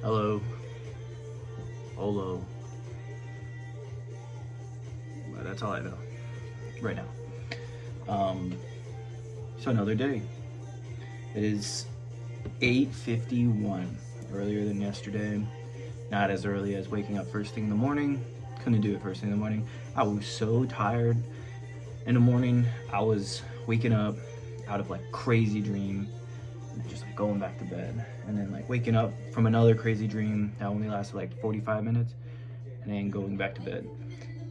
Hello. Olo. But that's all I know right now. So another day. It is 8:51. Earlier than yesterday. Not as early as waking up first thing in the morning. Couldn't do it first thing in the morning. I was so tired in the morning. I was waking up out of like crazy dream and just like going back to bed, and then like waking up from another crazy dream that only lasted like 45 minutes, and then going back to bed.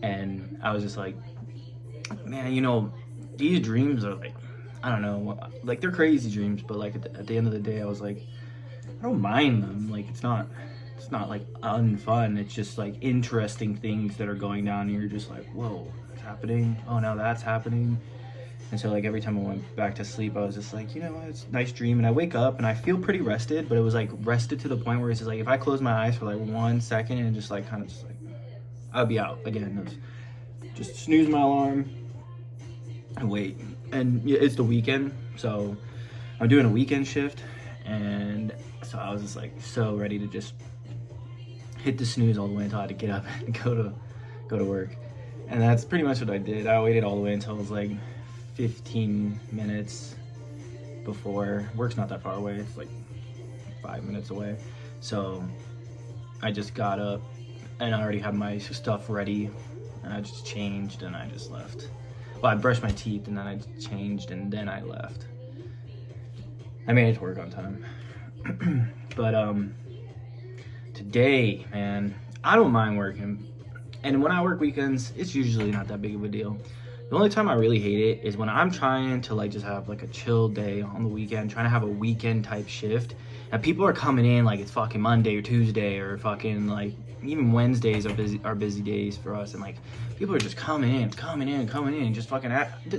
And I was just like, man, these dreams are like, I don't know, like they're crazy dreams, but like at the end of the day, I was like, I don't mind them. Like it's not like unfun. It's just like interesting things that are going down, and you're just like, whoa, that's happening. Oh, now that's happening. And so like every time I went back to sleep, I was just like, it's a nice dream. And I wake up and I feel pretty rested, but it was like rested to the point where it's just like if I close my eyes for like 1 second and just like kind of just like I'll be out again. Just snooze my alarm and wait. And it's the weekend, so I'm doing a weekend shift, and so I was just like so ready to just hit the snooze all the way until I had to get up and go to work. And that's pretty much what I did. I waited all the way until it was like 15 minutes before work's not that far away. It's like 5 minutes away. So I just got up and I already had my stuff ready, and I just changed and I just left. Well, I brushed my teeth and then I changed and then I left. I made it to work on time. But today, man, I don't mind working. And when I work weekends, it's usually not that big of a deal. The only time I really hate it is when I'm trying to like just have like a chill day on the weekend, trying to have a weekend type shift, and people are coming in like it's fucking Monday or Tuesday or fucking like even Wednesdays are busy days for us, and like people are just coming in, just fucking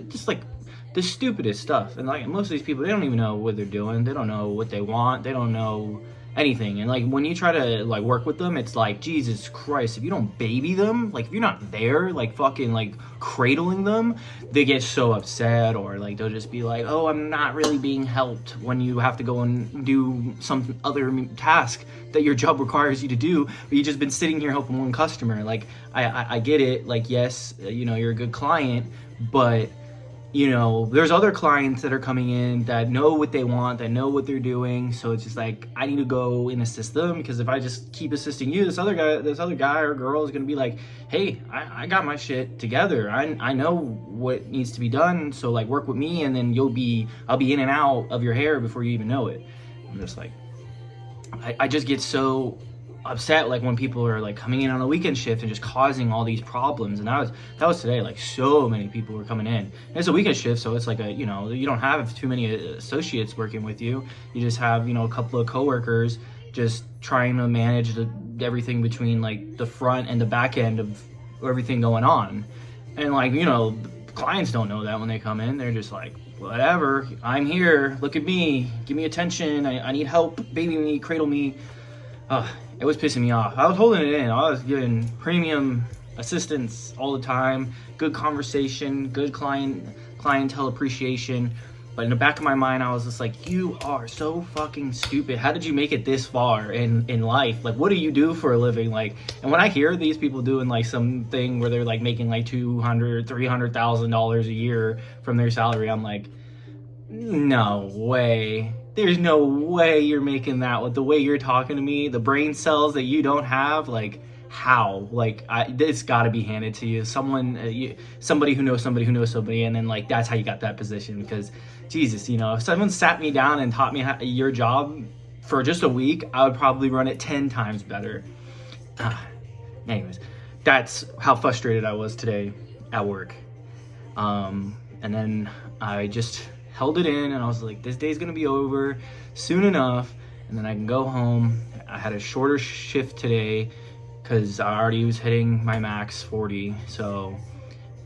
just like the stupidest stuff. And like most of these people, they don't even know what they're doing. They don't know what they want. They don't know anything. And like when you try to like work with them, it's like, Jesus Christ, if you don't baby them, like if you're not there like fucking like cradling them, they get so upset, or like they'll just be like, oh, I'm not really being helped, when you have to go and do some other task that your job requires you to do, but you've just been sitting here helping one customer. Like I get it, like yes, you're a good client, but there's other clients that are coming in that know what they want, that know what they're doing. So it's just like, I need to go and assist them, because if I just keep assisting you, this other guy or girl is going to be like, hey, I got my shit together. I know what needs to be done. So like work with me, and then I'll be in and out of your hair before you even know it. I'm just like, I just get so upset like when people are like coming in on a weekend shift and just causing all these problems. And that was today. Like so many people were coming in, and it's a weekend shift, so it's like you don't have too many associates working with you. You just have a couple of coworkers just trying to manage everything between like the front and the back end of everything going on. And like clients don't know that when they come in. They're just like, whatever, I'm here, look at me, give me attention, I need help, baby me, cradle me. It was pissing me off. I was holding it in. I was giving premium assistance all the time, good conversation, good clientele appreciation. But in the back of my mind, I was just like, you are so fucking stupid. How did you make it this far in life? Like, what do you do for a living? Like, and when I hear these people doing like something where they're like making like $200,000, $300,000 a year from their salary, I'm like, no way. There's no way you're making that with the way you're talking to me, the brain cells that you don't have. Like, how? Like, it's got to be handed to you. Somebody who knows somebody who knows somebody, and then like that's how you got that position. Because Jesus, if someone sat me down and taught me your job for just a week, I would probably run it 10 times better. Anyways, that's how frustrated I was today at work. And then I just held it in, and I was like, this day's gonna be over soon enough, and then I can go home. I had a shorter shift today because I already was hitting my max 40, so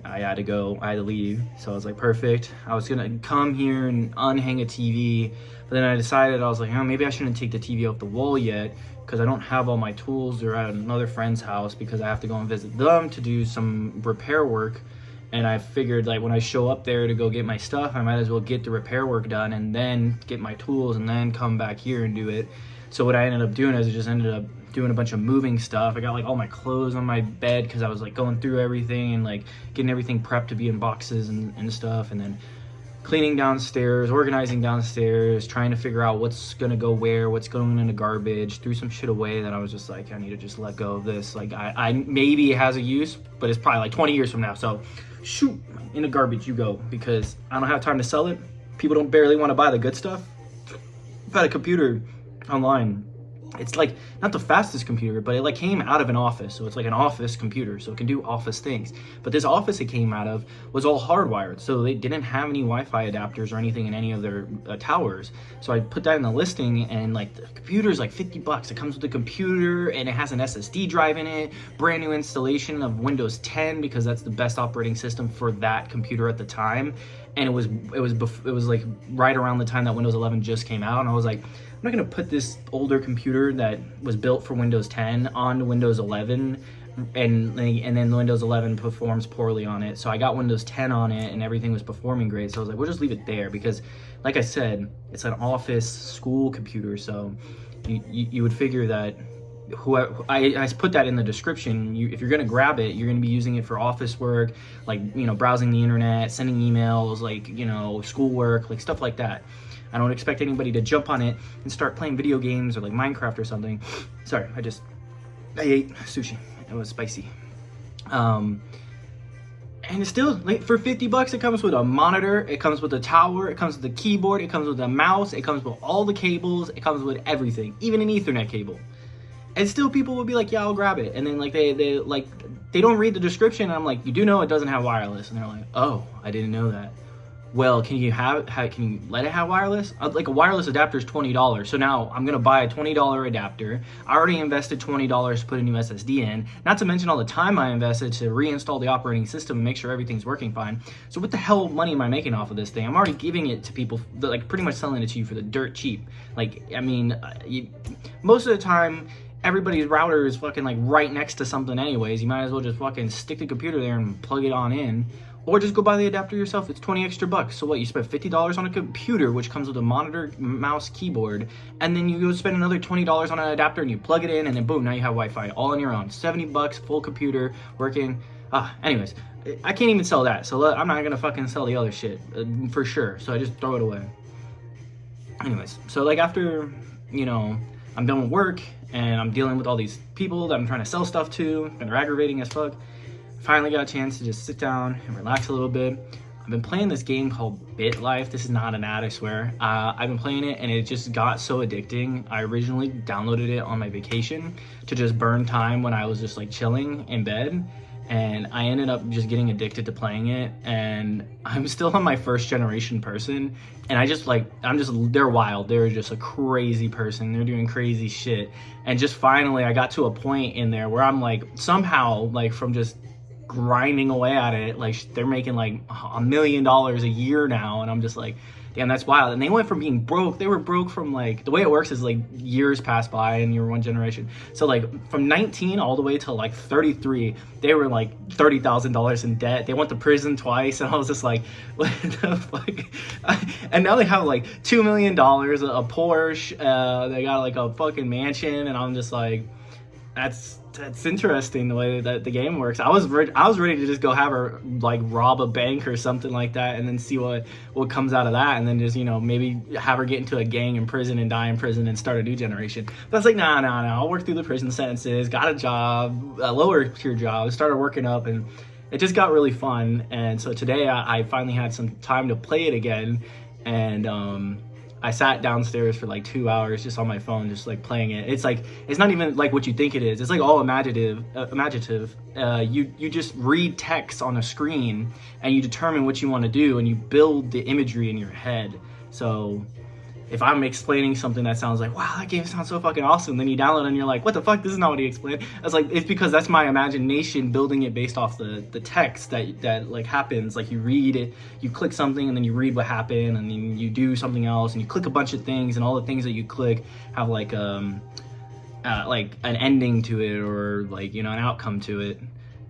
I had to leave. So I was like, perfect. I was gonna come here and unhang a TV, but then I decided, I was like, maybe I shouldn't take the TV off the wall yet, because I don't have all my tools. They're at another friend's house, because I have to go and visit them to do some repair work. And I figured like when I show up there to go get my stuff, I might as well get the repair work done and then get my tools and then come back here and do it. So what I ended up doing is I just ended up doing a bunch of moving stuff. I got like all my clothes on my bed because I was like going through everything and like getting everything prepped to be in boxes and stuff, and then cleaning downstairs, organizing downstairs, trying to figure out what's gonna go where, what's going in the garbage, threw some shit away that I was just like, I need to just let go of this. Like I maybe it has a use, but it's probably like 20 years from now. So shoot, in the garbage you go, because I don't have time to sell it. People don't barely want to buy the good stuff. I've had a computer online. It's like not the fastest computer, but it like came out of an office. So it's like an office computer, so it can do office things. But this office it came out of was all hardwired. So they didn't have any Wi-Fi adapters or anything in any of their towers. So I put that in the listing, and like the computer is like $50. It comes with the computer and it has an SSD drive in it, brand new installation of Windows 10 because that's the best operating system for that computer at the time. And it was like right around the time that Windows 11 just came out, and I was like, I'm not gonna put this older computer that was built for Windows 10 onto Windows 11, and then Windows 11 performs poorly on it. So I got Windows 10 on it, and everything was performing great. So I was like, we'll just leave it there because, like I said, it's an office school computer. So you would figure that whoever I put that in the description. If you're gonna grab it, you're gonna be using it for office work, like browsing the internet, sending emails, like schoolwork, like stuff like that. I don't expect anybody to jump on it and start playing video games or like Minecraft or something. Sorry, I ate sushi. It was spicy. And it's still like for $50, it comes with a monitor, it comes with a tower, it comes with a keyboard, it comes with a mouse, it comes with all the cables, it comes with everything, even an Ethernet cable. And still people will be like, yeah, I'll grab it. And then like they don't read the description, and I'm like, you do know it doesn't have wireless. And they're like, oh, I didn't know that. Well, can you let it have wireless? Like a wireless adapter is $20. So now I'm gonna buy a $20 adapter. I already invested $20 to put a new SSD in, not to mention all the time I invested to reinstall the operating system and make sure everything's working fine. So what the hell money am I making off of this thing? I'm already giving it to people, like pretty much selling it to you for the dirt cheap. Like, I mean, most of the time, everybody's router is fucking like right next to something anyways. You might as well just fucking stick the computer there and plug it on in. Or just go buy the adapter yourself. It's 20 extra bucks. So what, you spend $50 on a computer, which comes with a monitor, mouse, keyboard, and then you go spend another $20 on an adapter and you plug it in, and then boom, now you have Wi-Fi all on your own. 70 bucks, full computer, working. Anyways, I can't even sell that. So I'm not gonna fucking sell the other shit, for sure. So I just throw it away. Anyways, so like after, I'm done with work and I'm dealing with all these people that I'm trying to sell stuff to, and they're aggravating as fuck. Finally got a chance to just sit down and relax a little bit. I've been playing this game called BitLife. This is not an ad, I swear. I've been playing it and it just got so addicting. I originally downloaded it on my vacation to just burn time when I was just like chilling in bed. And I ended up just getting addicted to playing it. And I'm still on my first generation person. And they're wild. They're just a crazy person. They're doing crazy shit. And just finally I got to a point in there where I'm like, somehow, like from just grinding away at it, like they're making like $1 million a year now, and I'm just like, damn, that's wild. And they went from being broke, they were broke from like, the way it works is like years pass by and you're one generation, so like from 19 all the way to like 33, they were like $30,000 in debt. They went to prison twice, and I was just like, what the fuck? And now they have like $2 million, a Porsche, they got like a fucking mansion, and I'm just like, that's interesting the way that the game works. I was ready to just go have her like rob a bank or something like that, and then see what comes out of that, and then just maybe have her get into a gang in prison and die in prison and start a new generation. But I was like, nah, I'll work through the prison sentences. Got a job, a lower tier job, started working up, and it just got really fun. And so today I finally had some time to play it again, and I sat downstairs for like 2 hours just on my phone, just like playing it. It's like, it's not even like what you think it is. It's like all imaginative. You just read text on a screen and you determine what you want to do, and you build the imagery in your head. So if I'm explaining something that sounds like, wow, that game sounds so fucking awesome, then you download it and you're like, what the fuck, this is not what he explained. I was like, it's because that's my imagination building it based off the text that like happens. Like you read it, you click something, and then you read what happened, and then you do something else, and you click a bunch of things, and all the things that you click have like an ending to it, or like an outcome to it.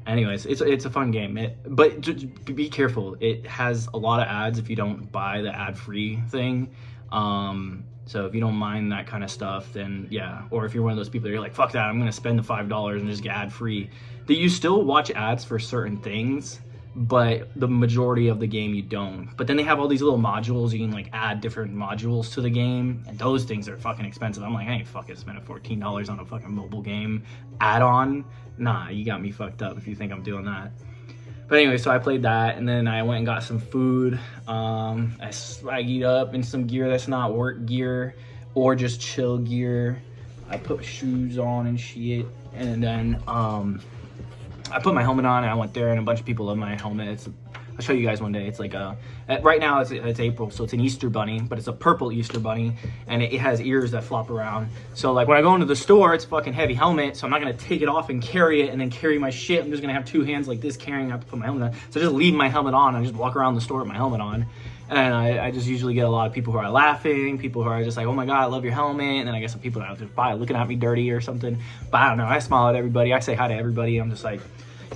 Anyways, it's a fun game, but just be careful. It has a lot of ads if you don't buy the ad-free thing. So if you don't mind that kind of stuff, then yeah. Or if you're one of those people that you're like, fuck that, I'm gonna spend the $5 and just get ad-free. That you still watch ads for certain things, but the majority of the game you don't. But then they have all these little modules, you can like add different modules to the game, and those things are fucking expensive. I'm like, I ain't fucking spending $14 on a fucking mobile game add-on. Nah, you got me fucked up if you think I'm doing that. But anyway, so I played that, and then I went and got some food. I swaggied up in some gear that's not work gear or just chill gear. I put shoes on and shit, and then I put my helmet on, and I went there, and a bunch of people love my helmet. I'll show you guys one day. It's like right now it's April, so it's an Easter bunny, but it's a purple Easter bunny, and it has ears that flop around. So like when I go into the store, it's a fucking heavy helmet, so I'm not gonna take it off and carry it and then carry my shit. I'm just gonna have two hands like this carrying. I have to put my helmet on. So I just leave my helmet on. I just walk around the store with my helmet on. And I just usually get a lot of people who are laughing, people who are just like, oh my God, I love your helmet. And then I get some people that are just looking at me dirty or something. But I don't know, I smile at everybody. I say hi to everybody. I'm just like,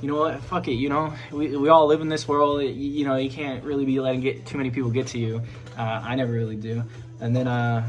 you know what, fuck it, you know, we all live in this world. You know, you can't really be letting too many people get to you. I never really do. And then I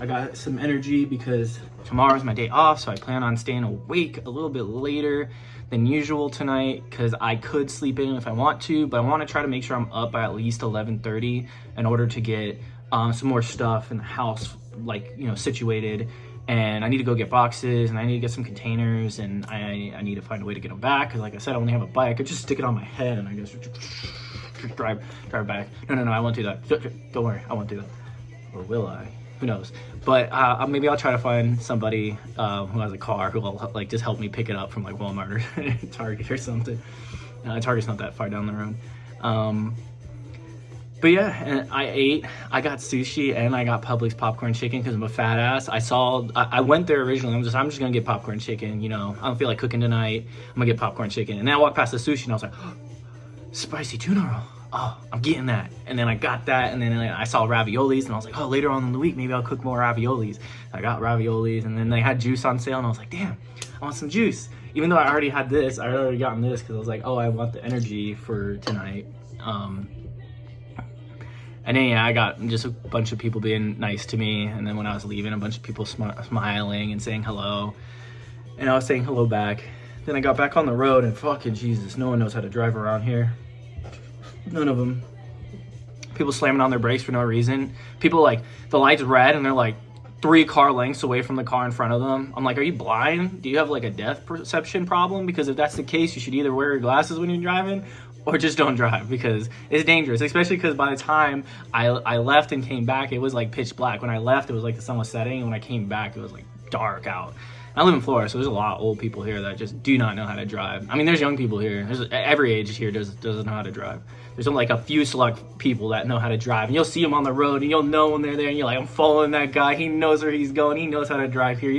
got some energy because tomorrow's my day off, so I plan on staying awake a little bit later than usual tonight, because I could sleep in if I want to, but I want to try to make sure I'm up by at least 11:30 in order to get some more stuff in the house, like, you know, situated. And I need to go get boxes, and I need to get some containers, and I need to find a way to get them back, because like I said, I only have a bike. I could just stick it on my head and I just drive back. No, I won't do that. Don't worry, I won't do that. Or will I? Who knows? But maybe I'll try to find somebody who has a car who will like just help me pick it up from like Walmart or Target or something. Target's not that far down the road. But yeah, and I got sushi and I got Publix popcorn chicken because I'm a fat ass. I went there originally. I'm just gonna get popcorn chicken. You know, I don't feel like cooking tonight. I'm gonna get popcorn chicken. And then I walked past the sushi and I was like, oh, spicy tuna roll. Oh, I'm getting that. And then I got that, and then I saw raviolis, and I was like, oh, later on in the week, maybe I'll cook more raviolis. I got raviolis, and then they had juice on sale, and I was like, damn, I want some juice. Even though I already had this, I had already gotten this, because I was like, oh, I want the energy for tonight. And then, yeah, I got just a bunch of people being nice to me, and then when I was leaving, a bunch of people smiling and saying hello, and I was saying hello back. Then I got back on the road, and fucking Jesus, no one knows how to drive around here. None of them. People slamming on their brakes for no reason. People like, the light's red and they're like 3 car lengths away from the car in front of them. I'm like, are you blind? Do you have like a depth perception problem? Because if that's the case, you should either wear your glasses when you're driving or just don't drive, because it's dangerous. Especially because by the time I left and came back, it was like pitch black. When I left, it was like the sun was setting, and when I came back, it was like dark out. I live in Florida, so there's a lot of old people here that just do not know how to drive. I mean, there's young people here. There's every age here doesn't know how to drive. There's only like a few select people that know how to drive, and you'll see them on the road, and you'll know when they're there, and you're like, I'm following that guy. He knows where he's going. He knows how to drive here.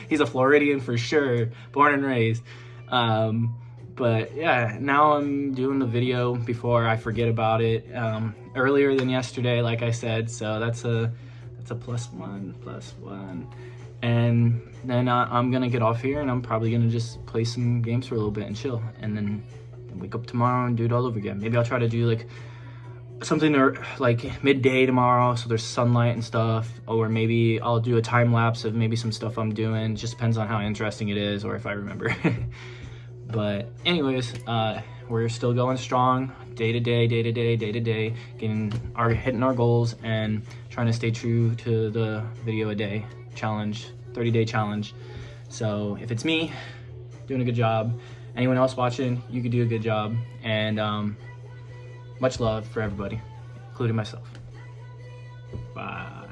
He's a Floridian for sure, born and raised. But yeah, now I'm doing the video before I forget about it. Earlier than yesterday, like I said, so that's a plus one. And then I'm gonna get off here, and I'm probably gonna just play some games for a little bit and chill, and then wake up tomorrow and do it all over again. Maybe I'll try to do like something like midday tomorrow, so there's sunlight and stuff, or maybe I'll do a time lapse of maybe some stuff I'm doing. It just depends on how interesting it is or if I remember. But anyways, we're still going strong, day to day, hitting our goals and trying to stay true to the video a day challenge, 30-day challenge. So if it's me doing a good job, anyone else watching, you could do a good job. And much love for everybody, including myself. Bye.